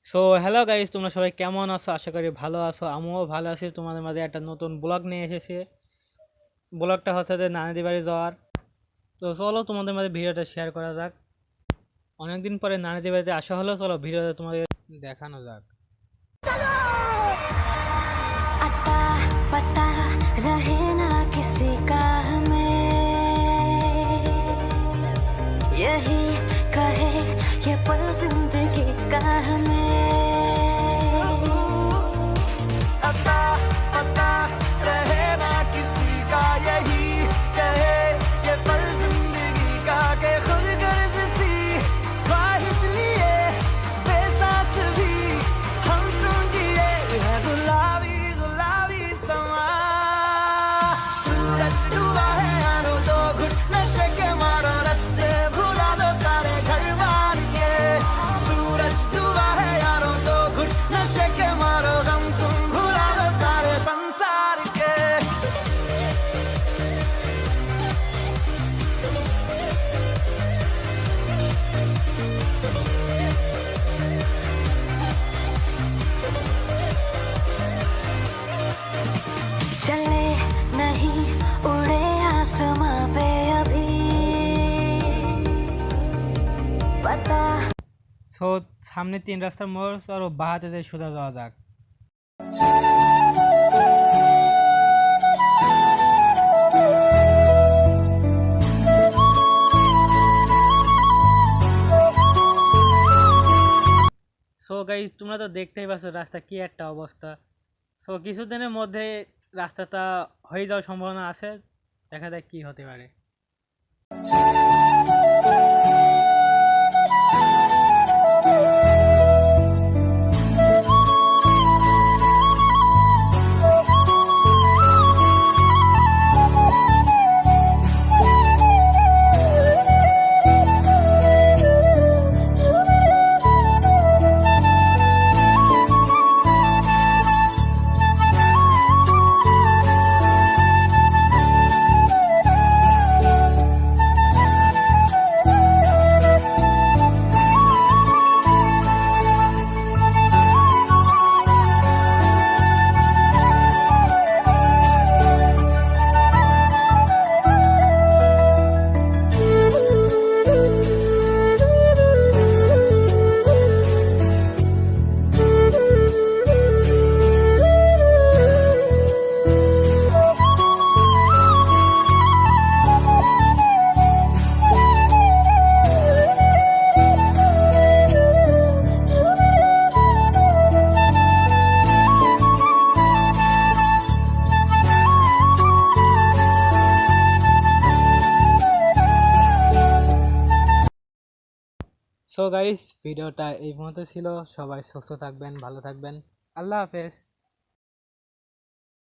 So hello guys, তোমরা সবাই কেমন আছো? আশা করি ভালো আছো। আমিও ভালো আছি। তোমাদের মাঝে একটা নতুন ব্লগ নিয়ে এসেছি। ব্লগটা হচ্ছে যে নানিদের বাড়ি যাওয়ার। তো চলো তোমাদের মাঝে ভিডিওটা শেয়ার করা যাক। অনেকদিন পরে নানিদের বাড়িতে আসা হলো, চলো ভিডিওটা তোমাদের দেখানো যাক। अता पता रहे ना किसी का हमें, यही कहे ये पल जिंदगी का हमें। अता पता रहे ना किसी का, यही कहे ये पल जिंदगी का, के खुद गर्ज सी ख्वाहिश लिए बेसास भी हम तुम जिए है गुलाबी गुलाबी समा। सूरज डूबा है यारो, दो घुट नशे के मारो, रास्ते भुला दो सारे घर बार के। सूरज डूबा है यारो, दो घुट नशे के मारो, गम तुम भुला दो सारे संसार के। चले नहीं उड़े आसमां पे अभी, पता সো সামনে 3 রাস্তার মোড়, চলো বাহাতে দিয়ে সোজা যাওয়া যাক। সো গাইস, তোমরা তো দেখতেই পাচ্ছ রাস্তা কি একটা অবস্থা। সো কিছুদিনের মধ্যে রাস্তাটা হয়ে যাওয়ার সম্ভাবনা আছে। দেখা যাক কি হতে পারে। সো গাইস, ভিডিওটা এই পর্যন্ত ছিল। সবাই সুস্থ থাকবেন, ভালো থাকবেন। আল্লাহ হাফেজ।